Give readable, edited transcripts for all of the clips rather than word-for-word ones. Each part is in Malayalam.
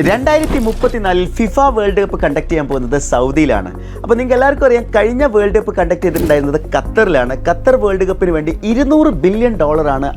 2034 ഫിഫ വേൾഡ് കപ്പ് കണ്ടക്ട് ചെയ്യാൻ പോകുന്നത് സൗദിയിലാണ്. അപ്പോൾ നിങ്ങൾക്ക് എല്ലാവർക്കും അറിയാം, കഴിഞ്ഞ വേൾഡ് കപ്പ് കണ്ടക്ട് ചെയ്തിട്ടുണ്ടായിരുന്നത് ഖത്തറിലാണ്. ഖത്തർ വേൾഡ് കപ്പിന് വേണ്ടി $200 ബില്യൺ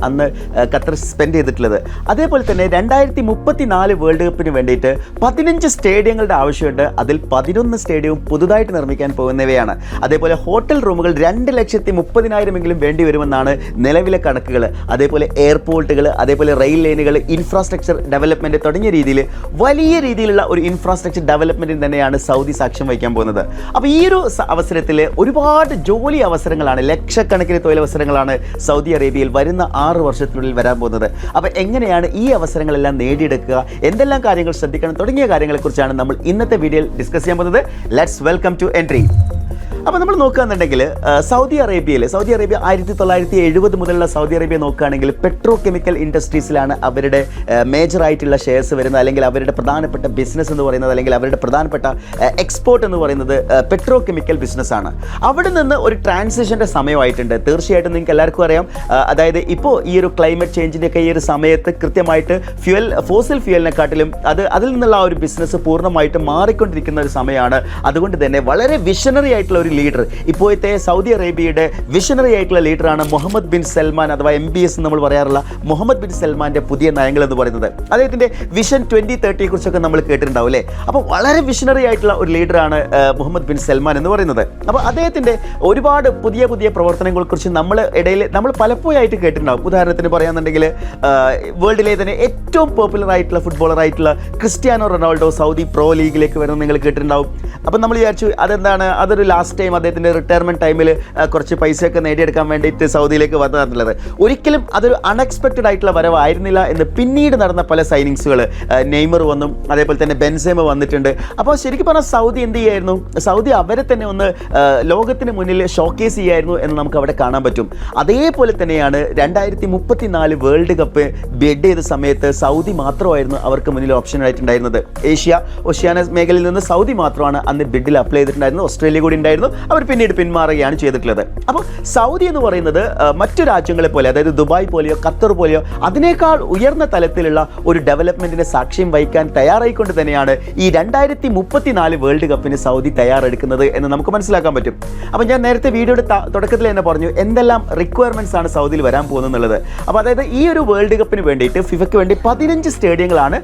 അന്ന് ഖത്തർ സ്പെൻഡ് ചെയ്തിട്ടുള്ളത്. അതേപോലെ തന്നെ 2034 വേൾഡ് കപ്പിന് വേണ്ടിയിട്ട് 15 സ്റ്റേഡിയങ്ങളുടെ ആവശ്യമുണ്ട്. അതിൽ 11 സ്റ്റേഡിയവും പുതുതായിട്ട് നിർമ്മിക്കാൻ പോകുന്നവയാണ്. അതേപോലെ ഹോട്ടൽ റൂമുകൾ 2,30,000 വേണ്ടി വരുമെന്നാണ് നിലവിലെ കണക്കുകൾ. അതേപോലെ എയർപോർട്ടുകൾ, അതേപോലെ റെയിൽ ലൈനുകൾ, ഇൻഫ്രാസ്ട്രക്ചർ ഡെവലപ്മെൻറ്റ് തുടങ്ങിയ രീതിയിൽ വലിയ രീതിയിലുള്ള ഒരു ഇൻഫ്രാസ്ട്രക്ചർ ഡെവലപ്മെൻറ്റിന് തന്നെയാണ് സൗദി സാക്ഷ്യം വഹിക്കാൻ പോകുന്നത്. അപ്പോൾ ഈ ഒരു അവസരത്തിൽ ഒരുപാട് ജോലി അവസരങ്ങളാണ്, ലക്ഷക്കണക്കിന് തൊഴിലവസരങ്ങളാണ് സൗദി അറേബ്യയിൽ വരുന്ന 6 വർഷത്തിനുള്ളിൽ വരാൻ പോകുന്നത്. അപ്പോൾ എങ്ങനെയാണ് ഈ അവസരങ്ങളെല്ലാം നേടിയെടുക്കുക, എന്തെല്ലാം കാര്യങ്ങൾ ശ്രദ്ധിക്കണം തുടങ്ങിയ കാര്യങ്ങളെക്കുറിച്ചാണ് നമ്മൾ ഇന്നത്തെ വീഡിയോയിൽ ഡിസ്കസ് ചെയ്യാൻ പോകുന്നത്. Let's welcome to entry. അപ്പോൾ നമ്മൾ നോക്കുകയാണെന്നുണ്ടെങ്കിൽ സൗദി അറേബ്യ 1970 മുതലുള്ള സൗദി അറേബ്യ നോക്കുകയാണെങ്കിൽ പെട്രോ കെമിക്കൽ ഇൻഡസ്ട്രീസിലാണ് അവരുടെ മേജറായിട്ടുള്ള ഷെയർസ് വരുന്നത്, അല്ലെങ്കിൽ അവരുടെ പ്രധാനപ്പെട്ട ബിസിനസ് എന്ന് പറയുന്നത്, അല്ലെങ്കിൽ അവരുടെ പ്രധാനപ്പെട്ട എക്സ്പോർട്ട് എന്ന് പറയുന്നത് പെട്രോ കെമിക്കൽ ബിസിനസ്സാണ്. അവിടെ നിന്ന് ഒരു ട്രാൻസിഷൻ്റെ സമയമായിട്ടുണ്ട്. തീർച്ചയായിട്ടും നിങ്ങൾക്ക് എല്ലാവർക്കും അറിയാം, അതായത് ഇപ്പോൾ ഈ ഒരു ക്ലൈമറ്റ് ചേഞ്ചിൻ്റെയൊക്കെ ഈ ഒരു സമയത്ത് കൃത്യമായിട്ട് ഫോസിൽ ഫ്യൂവലിനെക്കാട്ടിലും അതിൽ നിന്നുള്ള ആ ഒരു ബിസിനസ് പൂർണ്ണമായിട്ട് മാറിക്കൊണ്ടിരിക്കുന്ന ഒരു സമയമാണ്. അതുകൊണ്ട് തന്നെ വളരെ വിഷണറി ആയിട്ടുള്ള ഒരു ലീഡർ, ഇപ്പോഴത്തെ സൗദി അറേബ്യയുടെ വിഷണറി ആയിട്ടുള്ള ലീഡറാണ് മുഹമ്മദ് ബിൻ സൽമാൻ, അഥവാ MBS എന്ന് നമ്മൾ പറയാറുള്ള മുഹമ്മദ് ബിൻ സൽമാൻ്റെ പുതിയ നയങ്ങൾ എന്ന് പറയുന്നത്. അദ്ദേഹത്തിൻ്റെ വിഷൻ 2030 കുറിച്ചൊക്കെ നമ്മൾ കേട്ടിട്ടുണ്ടാവും അല്ലേ. അപ്പോൾ വളരെ വിഷണറി ആയിട്ടുള്ള ഒരു ലീഡറാണ് മുഹമ്മദ് ബിൻ സൽമാൻ എന്ന് പറയുന്നത്. അപ്പോൾ അദ്ദേഹത്തിൻ്റെ ഒരുപാട് പുതിയ പ്രവർത്തനങ്ങളെക്കുറിച്ച് നമ്മൾ പലപ്പോഴായിട്ട് കേട്ടിട്ടുണ്ടാവും. ഉദാഹരണത്തിന് പറയുകയാണെന്നുണ്ടെങ്കിൽ വേൾഡിലെ തന്നെ ഏറ്റവും പോപ്പുലർ ആയിട്ടുള്ള ഫുട്ബോളർ ആയിട്ടുള്ള ക്രിസ്ത്യാനോ റൊണാൾഡോ സൗദി പ്രോ ലീഗിലേക്ക് വരുന്നത് നിങ്ങൾ കേട്ടിട്ടുണ്ടാവും. അപ്പം നമ്മൾ വിചാരിച്ചു അതൊരു ലാസ്റ്റ് ടൈം അദ്ദേഹത്തിൻ്റെ റിട്ടയർമെൻറ്റ് ടൈമിൽ കുറച്ച് പൈസയൊക്കെ നേടിയെടുക്കാൻ വേണ്ടിയിട്ട് സൗദിയിലേക്ക് വന്നതാണുള്ളത്. ഒരിക്കലും അതൊരു അൺഎക്സ്പെക്റ്റഡ് ആയിട്ടുള്ള വരവായിരുന്നില്ല എന്ന് പിന്നീട് നടന്ന പല സൈനിങ്സുകൾ, നെയ്മർ വന്നും അതേപോലെ തന്നെ ബെൻസേമ വന്നിട്ടുണ്ട്. അപ്പോൾ ശരിക്കും പറഞ്ഞാൽ സൗദി എന്ത് ചെയ്യായിരുന്നു, സൗദി അവരെ തന്നെ ഒന്ന് ലോകത്തിന് മുന്നിൽ ഷോക്കേസ് ചെയ്യായിരുന്നു എന്ന് നമുക്ക് അവിടെ കാണാൻ പറ്റും. അതേപോലെ തന്നെയാണ് 2034 വേൾഡ് കപ്പ് ബെഡ് ചെയ്ത സമയത്ത് സൗദി മാത്രമായിരുന്നു അവർക്ക് മുന്നിൽ ഓപ്ഷൻ ആയിട്ടുണ്ടായിരുന്നത്. ഓഷ്യാന മേഖലയിൽ നിന്ന് സൗദി മാത്രമാണ് അന്ന് ബിഡിൽ അപ്ലൈ ചെയ്തിട്ടുണ്ടായിരുന്നത്. ഓസ്ട്രേലിയ കൂടി ഉണ്ടായിരുന്നു, അവർ പിന്നീട് പിന്മാറുകയാണ് ചെയ്തിട്ടുള്ളത്. അപ്പോൾ സൗദി എന്ന് പറയുന്നത് മറ്റു രാജ്യങ്ങളെ പോലെ, അതായത് ദുബായ് പോലെയോ ഖത്തർ പോലെയോ അതിനേക്കാൾ ഉയർന്ന തലത്തിലുള്ള ഒരു ഡെവലപ്മെന്റിന് സാക്ഷ്യം വഹിക്കാൻ തയ്യാറായിക്കൊണ്ട് തന്നെയാണ് ഈ 2034 വേൾഡ് കപ്പിന് സൗദി തയ്യാറെടുക്കുന്നത് എന്ന് നമുക്ക് മനസ്സിലാക്കാൻ പറ്റും. അപ്പോൾ ഞാൻ നേരത്തെ വീഡിയോയുടെ തുടക്കത്തിൽ തന്നെ പറഞ്ഞു എന്തെല്ലാം റിക്വയർമെന്റ്സ് ആണ് സൗദിയിൽ വരാൻ പോകുന്നത്. അപ്പോൾ അതായത് ഈ ഒരു വേൾഡ് കപ്പിന് വേണ്ടിയിട്ട് ഫിഫയ്ക്ക് വേണ്ടി 15 സ്റ്റേഡിയങ്ങളാണ്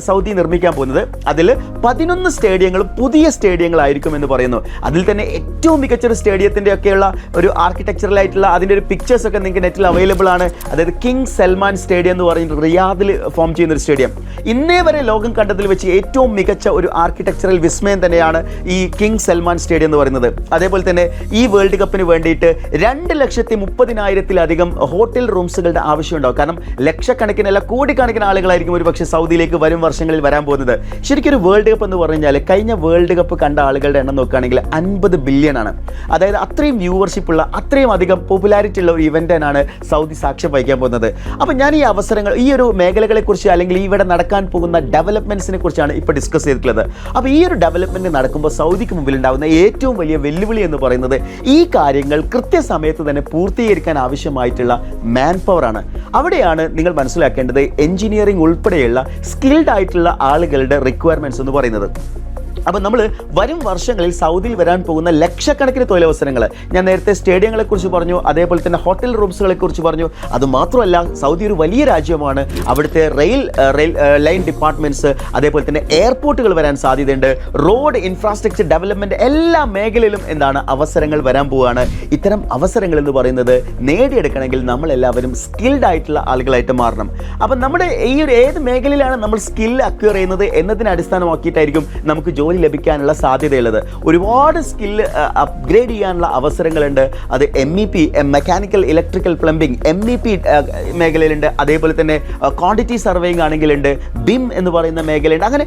സൗദി നിർമ്മിക്കാൻ പോകുന്നത്. അതിൽ 11 സ്റ്റേഡിയങ്ങളും പുതിയ സ്റ്റേഡിയങ്ങളായിരിക്കും എന്ന് പറയുന്നു. അതിൽ തന്നെ ഏറ്റവും മികച്ചൊരു സ്റ്റേഡിയത്തിൻ്റെ ഒക്കെയുള്ള ഒരു ആർക്കിടെക്ചറലായിട്ടുള്ള അതിൻ്റെ ഒരു പിക്ചേഴ്സ് ഒക്കെ നിങ്ങൾക്ക് നെറ്റിൽ അവൈലബിൾ ആണ്. അതായത് കിങ് സൽമാൻ സ്റ്റേഡിയം എന്ന് പറയുന്നത് റിയാദിൽ ഫോം ചെയ്യുന്ന ഒരു സ്റ്റേഡിയം. ഇന്നേ വരെ ലോകം കണ്ടതിൽ വെച്ച് ഏറ്റവും മികച്ച ഒരു ആർക്കിടെക്ചറൽ വിസ്മയം തന്നെയാണ് ഈ കിങ് സൽമാൻ സ്റ്റേഡിയം എന്ന് പറയുന്നത്. അതേപോലെ തന്നെ ഈ വേൾഡ് കപ്പിന് വേണ്ടിയിട്ട് 2,30,000 ഹോട്ടൽ റൂംസുകളുടെ ആവശ്യമുണ്ടാവും. കാരണം ലക്ഷക്കണക്കിനല്ല കോടിക്കണക്കിന് ആളുകളായിരിക്കും ഒരു പക്ഷേ സൗദിയിലേക്ക് വരും വർഷങ്ങളിൽ വരാൻ പോകുന്നത്. ശരിക്കും ഒരു വേൾഡ് കപ്പ് എന്ന് പറഞ്ഞാൽ കഴിഞ്ഞ വേൾഡ് കപ്പ് കണ്ട ആളുകളുടെ എണ്ണം നോക്കുകയാണെങ്കിൽ 50 ബില്യൺ ആണ്. അതായത് അത്രയും വ്യൂവർഷിപ്പ് ഉള്ള, അത്രയും അധികം പോപ്പുലാരിറ്റി ഉള്ള ഒരു ഇവൻ്റാണ് സൗദി സാക്ഷ്യം വഹിക്കാൻ പോകുന്നത്. അപ്പോൾ ഞാൻ ഈ അവസരങ്ങൾ, ഈ ഒരു മേഖലകളെക്കുറിച്ച് അല്ലെങ്കിൽ ഇവിടെ നടക്കാൻ പോകുന്ന ഡെവലപ്മെൻറ്റ്സിനെ കുറിച്ചാണ് ഇപ്പോൾ ഡിസ്കസ് ചെയ്തിട്ടുള്ളത്. അപ്പോൾ ഈ ഒരു ഡെവലപ്മെൻറ്റ് നടക്കുമ്പോൾ സൗദിക്ക് മുമ്പിൽ ഉണ്ടാകുന്ന ഏറ്റവും വലിയ വെല്ലുവിളി എന്ന് പറയുന്നത് ഈ കാര്യങ്ങൾ കൃത്യസമയത്ത് തന്നെ പൂർത്തീകരിക്കാൻ ആവശ്യമായിട്ടുള്ള മാൻ പവറാണ്. അവിടെയാണ് നിങ്ങൾ മനസ്സിലാക്കേണ്ടത് എഞ്ചിനീയറിംഗ് ഉൾപ്പെടെയുള്ള സ്കിൽഡ് ആയിട്ടുള്ള ആളുകളുടെ റിക്വയർമെൻറ്റ്സ് എന്ന് പറയുന്നത്. അപ്പോൾ നമ്മൾ വരും വർഷങ്ങളിൽ സൗദിയിൽ വരാൻ പോകുന്ന ലക്ഷക്കണക്കിന് തൊഴിലവസരങ്ങൾ, ഞാൻ നേരത്തെ സ്റ്റേഡിയങ്ങളെക്കുറിച്ച് പറഞ്ഞു, അതേപോലെ തന്നെ ഹോട്ടൽ റൂംസുകളെക്കുറിച്ച് പറഞ്ഞു. അതുമാത്രമല്ല സൗദി ഒരു വലിയ രാജ്യമാണ്. അവിടുത്തെ റെയിൽ ലൈൻ ഡിപ്പാർട്ട്മെൻറ്റ്സ്, അതേപോലെ തന്നെ എയർപോർട്ടുകൾ വരാൻ സാധ്യതയുണ്ട്. റോഡ് ഇൻഫ്രാസ്ട്രക്ചർ ഡെവലപ്മെൻറ്റ് എല്ലാ മേഖലയിലും അവസരങ്ങൾ വരാൻ പോവുകയാണ്. ഇത്തരം അവസരങ്ങൾ എന്ന് പറയുന്നത് നേടിയെടുക്കണമെങ്കിൽ നമ്മളെല്ലാവരും സ്കിൽഡ് ആയിട്ടുള്ള ആളുകളായിട്ട് മാറണം. അപ്പം നമ്മുടെ ഈ ഒരു ഏത് മേഖലയിലാണ് നമ്മൾ സ്കിൽ അക്വയർ ചെയ്യുന്നത് എന്നതിനെ അടിസ്ഥാനമാക്കിയിട്ടായിരിക്കും നമുക്ക് ജോലി ലഭിക്കാനുള്ള സാധ്യതയുള്ളത്. ഒരുപാട് സ്കില്ല് അപ്ഗ്രേഡ് ചെയ്യാനുള്ള അവസരങ്ങളുണ്ട്. അത് MEP, mechanical electrical plumbing, MEP മേഖലയിലുണ്ട്. അതേപോലെ തന്നെ ക്വാണ്ടിറ്റി സർവേയിങ് ആണെങ്കിലുണ്ട്, BIM എന്ന് പറയുന്ന മേഖലയുണ്ട്. അങ്ങനെ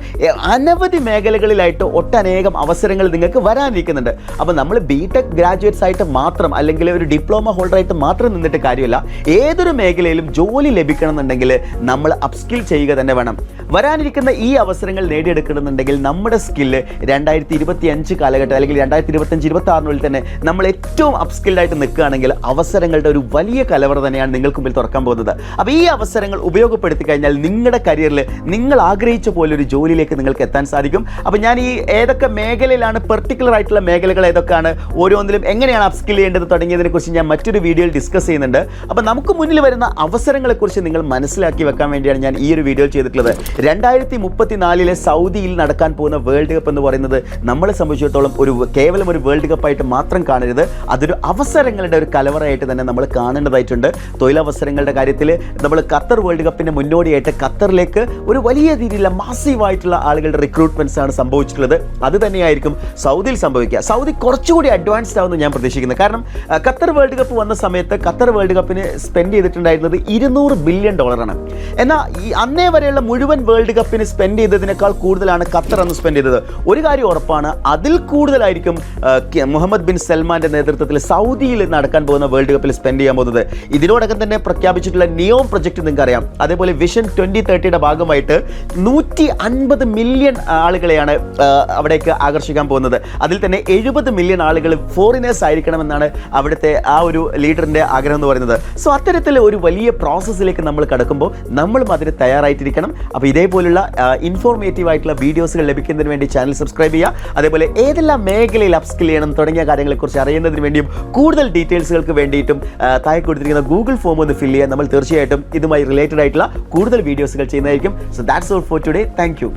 അനവധി മേഖലകളിലായിട്ട് ഒട്ടനേകം അവസരങ്ങൾ നിങ്ങൾക്ക് വരാനിരിക്കുന്നുണ്ട്. അപ്പോൾ നമ്മൾ BTech ഗ്രാജുവേറ്റ്സ് ആയിട്ട് മാത്രം, അല്ലെങ്കിൽ ഒരു ഡിപ്ലോമ ഹോൾഡറായിട്ട് മാത്രം നിന്നിട്ട് കാര്യമില്ല. ഏതൊരു മേഖലയിലും ജോലി ലഭിക്കണമെന്നുണ്ടെങ്കിൽ നമ്മൾ അപ്സ്കിൽ ചെയ്യുക തന്നെ വേണം. വരാനിരിക്കുന്ന ഈ അവസരങ്ങൾ നേടിയെടുക്കണമെന്നുണ്ടെങ്കിൽ നമ്മുടെ സ്കില്ല് 2025 കാലഘട്ടം അല്ലെങ്കിൽ 2025-26 തന്നെ നമ്മൾ ഏറ്റവും അപ്സ്കിൽഡ് ആയിട്ട് നിൽക്കുകയാണെങ്കിൽ അവസരങ്ങളുടെ ഒരു വലിയ കലവറ തന്നെയാണ് നിങ്ങൾക്ക് മുമ്പിൽ തുറക്കാൻ പോകുന്നത്. അപ്പോൾ ഈ അവസരങ്ങൾ ഉപയോഗപ്പെടുത്തി കഴിഞ്ഞാൽ നിങ്ങളുടെ കരിയറിൽ നിങ്ങൾ ആഗ്രഹിച്ച പോലെ ഒരു ജോലിയിലേക്ക് നിങ്ങൾക്ക് എത്താൻ സാധിക്കും. അപ്പോൾ ഞാൻ ഈ ഏതൊക്കെ മേഖലയിലാണ് പെർട്ടിക്കുലർ ആയിട്ടുള്ള മേഖലകൾ ഏതൊക്കെയാണ്, ഓരോന്നിലും എങ്ങനെയാണ് അപ്സ്കിൽ ചെയ്യേണ്ടത് തുടങ്ങിയതിനെക്കുറിച്ച് ഞാൻ മറ്റൊരു വീഡിയോയിൽ ഡിസ്കസ് ചെയ്യുന്നുണ്ട്. അപ്പോൾ നമുക്ക് മുന്നിൽ വരുന്ന അവസരങ്ങളെക്കുറിച്ച് നിങ്ങൾ മനസ്സിലാക്കി വെക്കാൻ വേണ്ടിയാണ് ഞാൻ ഈ ഒരു വീഡിയോ ചെയ്തിട്ടുള്ളത്. 2034 സൗദിയിൽ നടക്കാൻ പോകുന്ന വേൾഡ് കപ്പ് എന്ന് പറയുന്നത് നമ്മളെ സംബന്ധിച്ചിടത്തോളം കേവലം ഒരു വേൾഡ് കപ്പായിട്ട് മാത്രം കാണരുത്, അതൊരു അവസരങ്ങളുടെ ഒരു കലവറയായിട്ട് തന്നെ നമ്മൾ കാണേണ്ടതായിട്ടുണ്ട്. തൊഴിലവസരങ്ങളുടെ കാര്യത്തിൽ നമ്മൾ ഖത്തർ വേൾഡ് കപ്പിൻ്റെ മുന്നോടിയായിട്ട് ഖത്തറിലേക്ക് ഒരു വലിയ രീതിയിലുള്ള മാസീവായിട്ടുള്ള ആളുകളുടെ റിക്രൂട്ട്മെൻറ്റ്സ് ആണ് സംഭവിച്ചിട്ടുള്ളത്. അത് തന്നെയായിരിക്കും സൗദിയിൽ സംഭവിക്കുക. സൗദി കുറച്ചുകൂടി അഡ്വാൻസ്ഡ് ആവുമെന്ന് ഞാൻ പ്രതീക്ഷിക്കുന്നത്. കാരണം ഖത്തർ വേൾഡ് കപ്പ് വന്ന സമയത്ത് ഖത്തർ വേൾഡ് കപ്പിന് സ്പെൻഡ് ചെയ്തിട്ടുണ്ടായിരുന്നത് $200 ബില്യൺ. എന്നാൽ ഈ അന്നേ വരെയുള്ള മുഴുവൻ വേൾഡ് കപ്പിന് സ്പെൻഡ് ചെയ്തതിനേക്കാൾ കൂടുതലാണ് ഖത്തർ അന്ന് സ്പെൻഡ് ചെയ്തത്. ഒരു കാര്യം ഉറപ്പാണ്, അതിൽ കൂടുതലായിരിക്കും മുഹമ്മദ് ബിൻ സൽമാന്റെ നേതൃത്വത്തിൽ സൗദിയിൽ നടക്കാൻ പോകുന്ന വേൾഡ് കപ്പിൽ സ്പെൻഡ് ചെയ്യാൻ പോകുന്നത്. ഇതിനോടകം തന്നെ പ്രഖ്യാപിച്ചിട്ടുള്ള നിയോം പ്രൊജക്ട് നിങ്ങൾക്ക് അറിയാം. അതേപോലെ വിഷൻ 2030 ഭാഗമായിട്ട് 150 മില്യൺ ആളുകളെയാണ് അവിടേക്ക് ആകർഷിക്കാൻ പോകുന്നത്. അതിൽ തന്നെ 70 മില്യൺ ആളുകൾ ഫോറിനേഴ്സ് ആയിരിക്കണമെന്നാണ് അവിടുത്തെ ആ ഒരു ലീഡറിന്റെ ആഗ്രഹം എന്ന് പറയുന്നത്. സോ അത്തരത്തിൽ ഒരു വലിയ പ്രോസസ്സിലേക്ക് നമ്മൾ കടക്കുമ്പോൾ നമ്മളും അതിന് തയ്യാറായിട്ടിരിക്കണം. അപ്പോൾ ഇതേപോലുള്ള ഇൻഫോർമേറ്റീവ് ആയിട്ടുള്ള വീഡിയോസുകൾ ലഭിക്കുന്നതിന് വേണ്ടി ചാനൽ സബ്സ്ക്രൈബ് ചെയ്യുക. അതേപോലെ ഏതെല്ലാം മേഖലയിൽ അപ്സ്കിൽ ചെയ്യണം തുടങ്ങിയ കാര്യങ്ങളെക്കുറിച്ച് അറിയുന്നതിന് വേണ്ടിയും കൂടുതൽ ഡീറ്റെയിൽസുകൾക്ക് വേണ്ടിയിട്ടും താഴെ കൊടുത്തിരിക്കുന്ന ഗൂഗിൾ ഫോം ഒന്ന് ഫില്ല് ചെയ്യുക. നമ്മൾ തീർച്ചയായിട്ടും ഇതുമായി റിലേറ്റഡ് ആയിട്ടുള്ള കൂടുതൽ വീഡിയോസുകൾ ചെയ്യുന്നതായിരിക്കും. So that's all for today. Thank you.